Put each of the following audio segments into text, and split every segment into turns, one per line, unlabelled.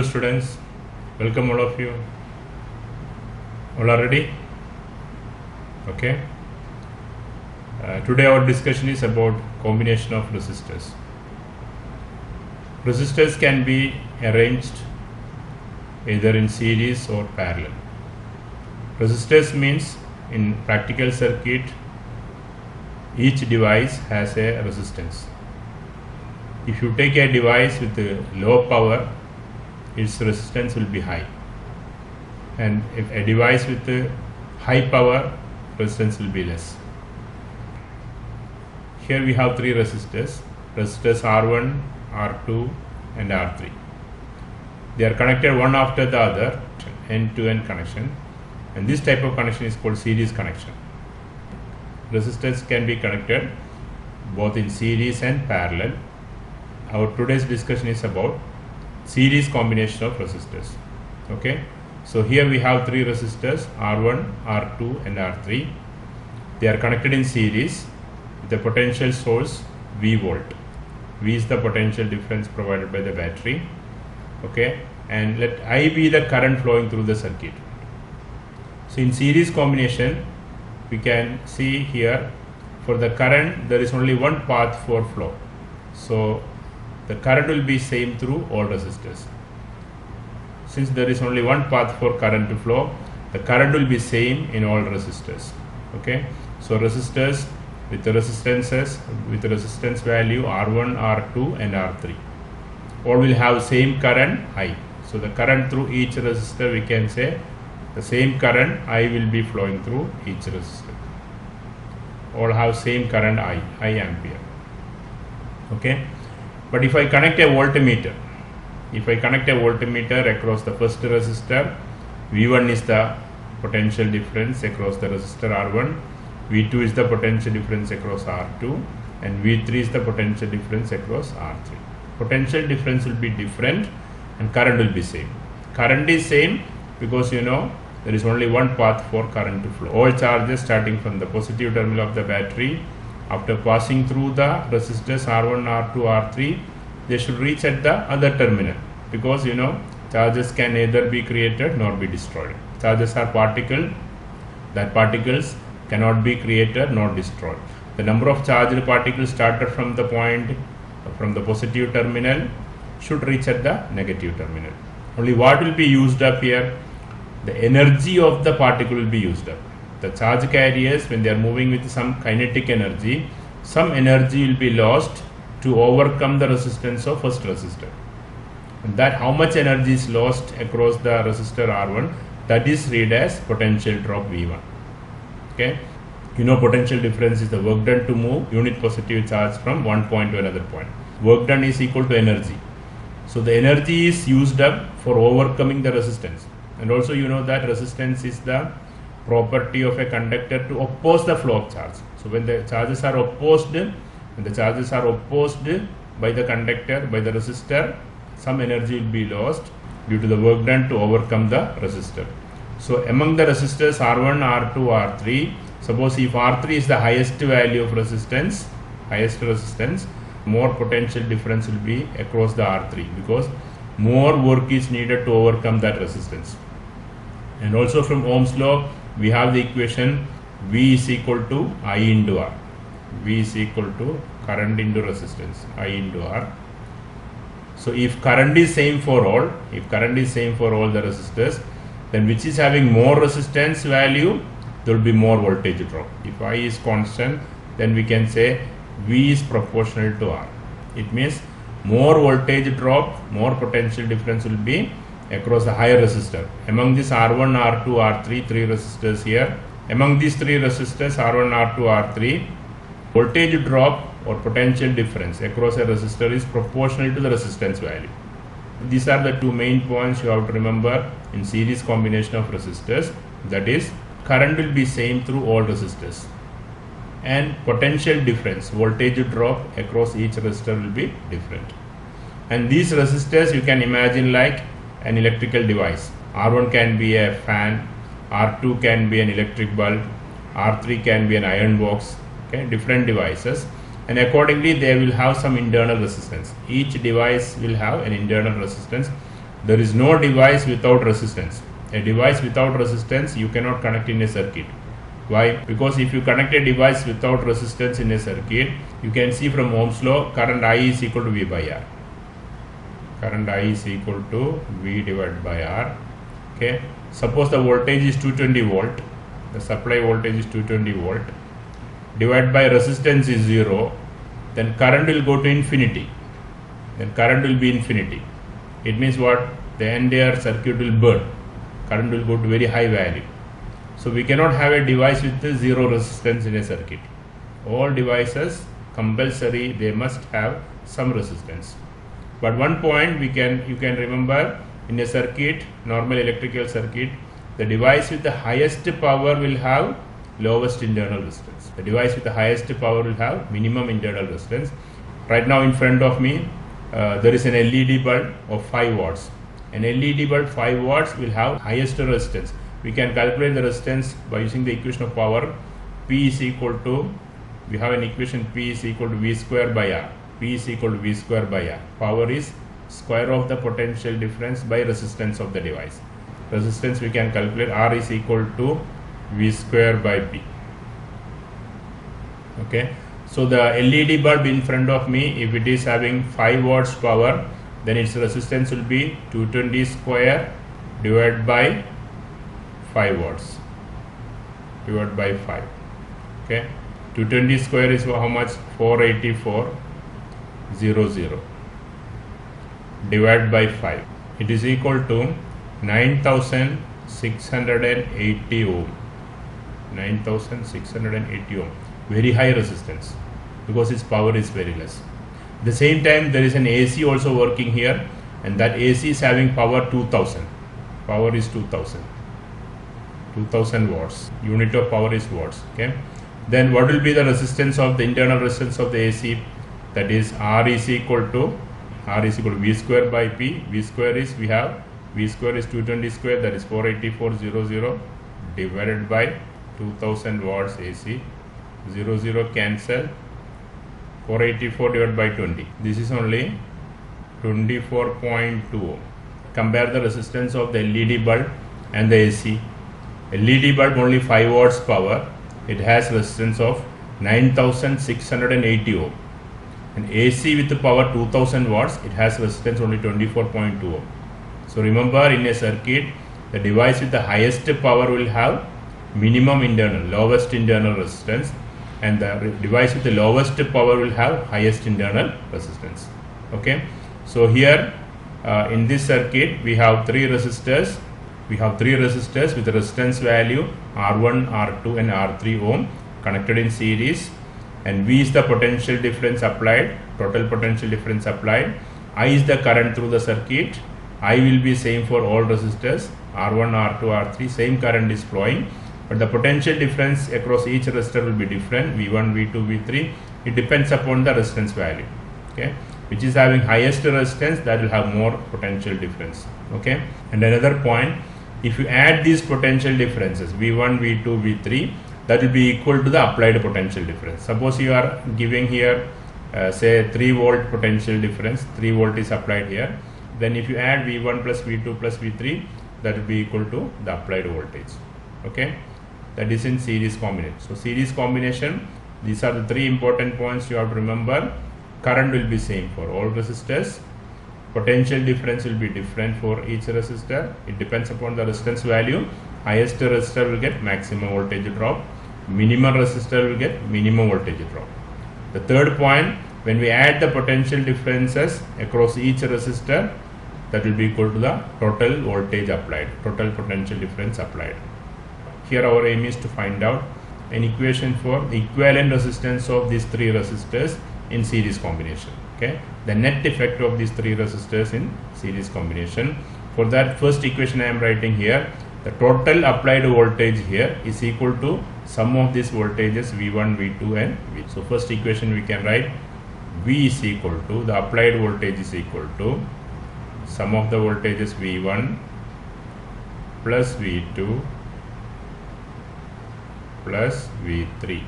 Hello students, welcome all of you. All are ready? Okay. Today our discussion is about combination of resistors. Resistors can be arranged either in series or parallel. Resistors means in practical circuit each device has a resistance. If you take a device with a low power, its resistance will be high, and if a device with a high power, resistance will be less. Here we have three resistors R1, R2 and R3. They are connected one after the other, end-to-end connection, and this type of connection is called series connection. Resistors can be connected both in series and parallel. Our today's discussion is about series combination of resistors. Okay, so here we have three resistors R1, R2 and R3. They are connected in series with a potential source V volt. V is the potential difference provided by the battery. Okay, and let I be the current flowing through the circuit. So in series combination, we can see here for the current there is only one path for flow. So the current will be same through all resistors. Since there is only one path for current to flow, the current will be same in all resistors. Okay, so resistors with the resistances with the resistance value R1, R2 and R3 all will have same current I. So the current through each resistor, we can say the same current I will be flowing through each resistor. All have same current I ampere. Okay, but if I connect a voltmeter, across the first resistor, V1 is the potential difference across the resistor R1, V2 is the potential difference across R2, and V3 is the potential difference across R3. Potential difference will be different and current will be same. Current is same because there is only one path for current to flow. All charges starting from the positive terminal of the battery, after passing through the resistors R1, R2, R3, they should reach at the other terminal, because charges can neither be created nor be destroyed. Charges are particles cannot be created nor destroyed. The number of charged particles started from the point from the positive terminal should reach at the negative terminal. Only what will be used up here? The energy of the particle will be used up. The charge carriers, when they are moving with some kinetic energy, some energy will be lost to overcome the resistance of first resistor. And that how much energy is lost across the resistor R1, that is read as potential drop V1. Okay, potential difference is the work done to move unit positive charge from one point to another point. Work done is equal to energy. So the energy is used up for overcoming the resistance. And also that resistance is the property of a conductor to oppose the flow of charge. So when the charges are opposed, by the conductor, by the resistor, some energy will be lost due to the work done to overcome the resistor. So among the resistors R1, R2, R3, suppose if R3 is the highest value of resistance, more potential difference will be across the R3, because more work is needed to overcome that resistance. And also from Ohm's law, we have the equation V is equal to I into R. V is equal to current into resistance, I into R. So if current is same for all, the resistors, then which is having more resistance value, there will be more voltage drop. If I is constant, then we can say V is proportional to R. It means more voltage drop, more potential difference will be across the higher resistor. Among this R1, R2, R3, three resistors here. Among these three resistors R1, R2, R3, voltage drop or potential difference across a resistor is proportional to the resistance value. These are the two main points you have to remember in series combination of resistors. That is, current will be same through all resistors, and potential difference, voltage drop across each resistor will be different. And these resistors you can imagine like an electrical device. R1 can be a fan, R2 can be an electric bulb, R3 can be an iron box. Okay, different devices, and accordingly they will have some internal resistance. Each device will have an internal resistance There is no device without resistance. A device without resistance you cannot connect in a circuit. Why? Because if you connect a device without resistance in a circuit, you can see from Ohm's law, current I is equal to V by R. Current I is equal to V divided by R. Okay. Suppose the voltage is 220 volt. The supply voltage is 220 volt. Divided by resistance is 0. Then current will go to infinity. Then current will be infinity. It means what? The entire circuit will burn. Current will go to very high value. So we cannot have a device with zero resistance in a circuit. All devices compulsory they must have some resistance. But one point you can remember, in a circuit, normal electrical circuit, the device with the highest power will have lowest internal resistance. The device with the highest power will have minimum internal resistance. Right now in front of me there is an LED bulb of 5 watts. An LED bulb 5 watts will have highest resistance. We can calculate the resistance by using the equation of power. P is equal to, we have an equation, P is equal to V square by R. P is equal to V square by R. Power is square of the potential difference by resistance of the device. Resistance we can calculate, R is equal to V square by P. Okay. So the LED bulb in front of me, if it is having 5 watts power, then its resistance will be 220 square divided by 5 watts divided by 5. Okay. 220 square is how much? 484.00 divided by 5. It is equal to 9680 ohm. 9680 ohm. Very high resistance because its power is very less. At the same time, there is an AC also working here, and that AC is having power 2000. Power is 2000 watts. Unit of power is watts. Okay. Then what will be the resistance of the internal resistance of the AC? That is R is equal to V square by P. V square is, we have V square is 220 square, that is 484.00 divided by 2000 watts AC. 00 cancel. 484 divided by 20. This is only 24.2 ohm. Compare the resistance of the LED bulb and the AC. LED bulb only 5 watts power. It has resistance of 9680 ohm. And AC with the power 2000 watts, it has resistance only 24.2 ohm. So remember, in a circuit, the device with the highest power will have minimum internal, lowest internal resistance, and the device with the lowest power will have highest internal resistance. Okay. So here in this circuit we have 3 resistors. We have 3 resistors with the resistance value R1, R2 and R3 ohm connected in series, and V is the potential difference applied, total potential difference applied. I is the current through the circuit. I will be same for all resistors, R1, R2, R3, same current is flowing, but the potential difference across each resistor will be different, V1, V2, V3. It depends upon the resistance value. Okay, which is having highest resistance, that will have more potential difference. Okay, and another point, if you add these potential differences V1, V2, V3, that will be equal to the applied potential difference. Suppose you are giving here say 3 volt potential difference, 3 volt is applied here, then if you add V1 plus V2 plus V3, that will be equal to the applied voltage. Okay, that is in series combination. So series combination, these are the 3 important points you have to remember. Current will be same for all resistors. Potential difference will be different for each resistor. It depends upon the resistance value. Highest resistor will get maximum voltage drop. Minimum resistor will get minimum voltage drop. The third point, when we add the potential differences across each resistor, that will be equal to the total voltage applied, total potential difference applied. Here our aim is to find out an equation for the equivalent resistance of these 3 resistors in series combination. Okay, the net effect of these 3 resistors in series combination. For that, first equation I am writing here, the total applied voltage here is equal to sum of these voltages V1, V2 and V. So first equation we can write V is equal to, the applied voltage is equal to sum of the voltages V1 plus V2 plus V3.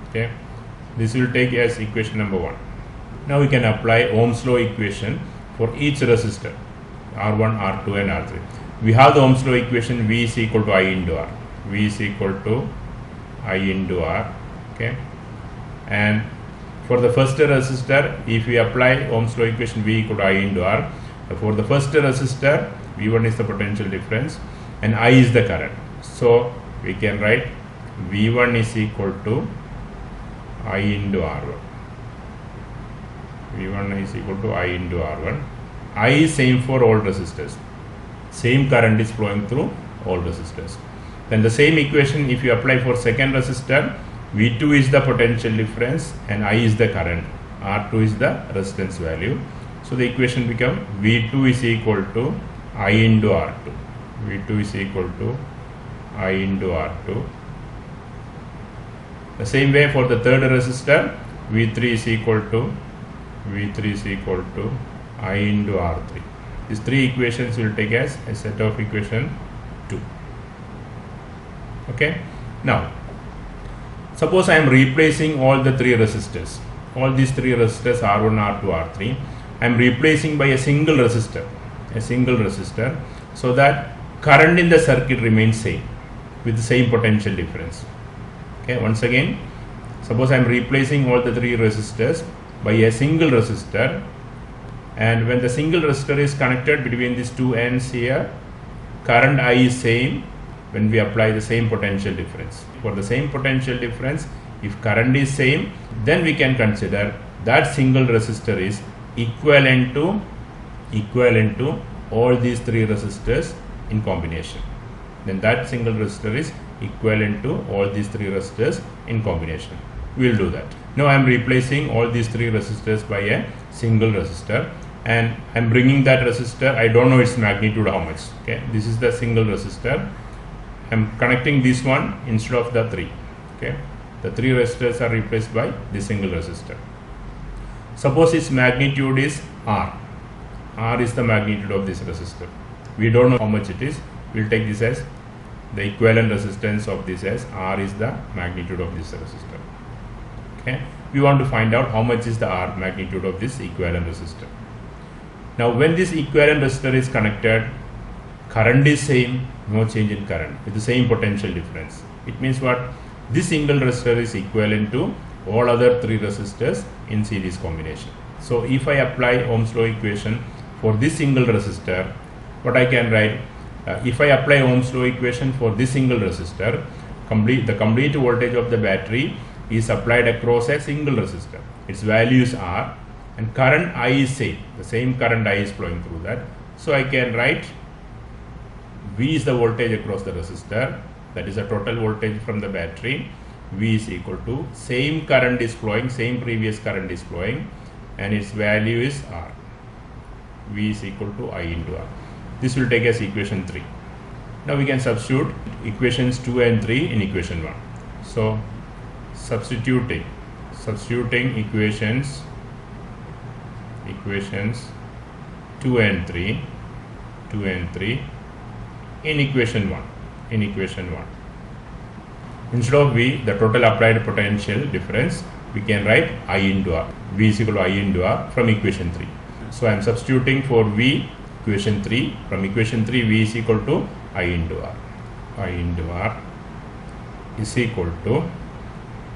Okay, this will take as equation number 1. Now we can apply Ohm's law equation for each resistor. R1, R2 and R3. We have the Ohm's law equation V is equal to I into R. V is equal to I into R. Okay. And for the first resistor, if we apply Ohm's law equation V equal to I into R, for the first resistor, V1 is the potential difference and I is the current. So we can write V1 is equal to I into R1. V1 is equal to I into R1. I is same for all resistors. Same current is flowing through all resistors. Then the same equation, if you apply for second resistor, V2 is the potential difference and I is the current. R2 is the resistance value. So the equation become V2 is equal to I into R2. V2 is equal to I into R2. The same way for the third resistor, V3 is equal to I into R3. These three equations will take as a set of equation 2. Okay. Now, suppose I am replacing all the three resistors. All these three resistors R1, R2, R3. I am replacing by a single resistor. So that current in the circuit remains same with the same potential difference. Okay. Once again, suppose I am replacing all the three resistors by a single resistor, and when the single resistor is connected between these two ends here, current I is same when we apply the same potential difference. For the same potential difference, if current is same, then we can consider that single resistor is equivalent to all these three resistors in combination. Then that single resistor is equivalent to all these three resistors in combination. We will do that. Now I am replacing all these three resistors by a single resistor, and I am bringing that resistor, I don't know its magnitude how much. Okay, this is the single resistor. I am connecting this one instead of the three. Okay, the three resistors are replaced by this single resistor. Suppose its magnitude is R. R is the magnitude of this resistor. We don't know how much it is. We will take this as the equivalent resistance of this as R is the magnitude of this resistor. Okay. We want to find out how much is the R magnitude of this equivalent resistor. Now when this equivalent resistor is connected, current is same, no change in current with the same potential difference. It means what? This single resistor is equivalent to all other three resistors in series combination. So if I apply Ohm's law equation for this single resistor, what I can write? If I apply Ohm's law equation for this single resistor, the complete voltage of the battery is applied across a single resistor. Its value is R and current I is same. The same current I is flowing through that. So I can write V is the voltage across the resistor. That is the total voltage from the battery. V is equal to same current is flowing, same previous current is flowing, and its value is R. V is equal to I into R. This will take as equation 3. Now we can substitute equations 2 and 3 in equation 1. So substituting equations 2 and 3 in equation 1. Instead of V, the total applied potential difference, we can write I into R. V is equal to I into R from equation 3. So I am substituting for V equation 3. From equation 3, V is equal to I into R. I into R is equal to,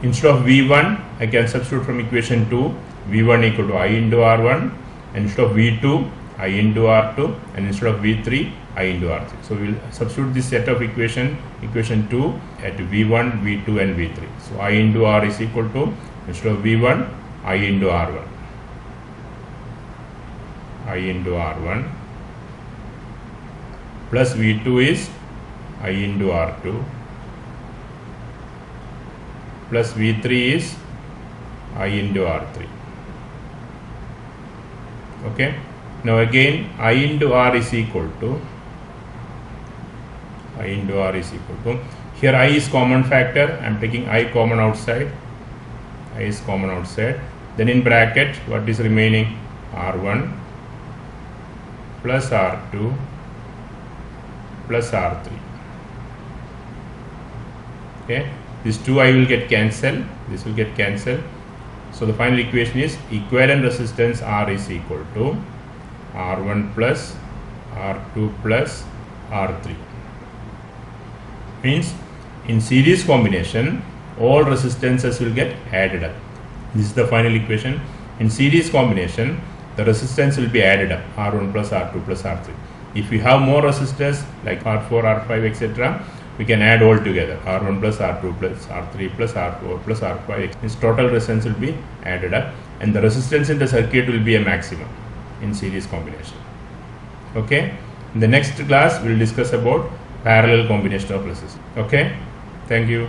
instead of V1, I can substitute from equation 2, V1 equal to I into R1, and instead of V2, I into R2, and instead of V3, I into R3. So we will substitute this set of equation 2 at V1, V2 and V3. So I into R is equal to, instead of V1, I into R1. I into R1 plus V2 is I into R2 plus V3 is I into R3. Okay. Now again I into R is equal to, here I is common factor, I am taking I common outside, then in bracket what is remaining? R1 plus R2 plus R3. Okay, this 2 I will get cancelled, this will get cancelled. So the final equation is equivalent resistance R is equal to R1 plus R2 plus R3. Means in series combination, all resistances will get added up. This is the final equation. In series combination, the resistance will be added up, R1 plus R2 plus R3. If we have more resistors like R4, R5, etc., we can add all together, R1 plus R2 plus R3 plus R4 plus R5. This total resistance will be added up, and the resistance in the circuit will be a maximum in series combination. Okay, in the next class we will discuss about parallel combination of resistors. Okay, thank you.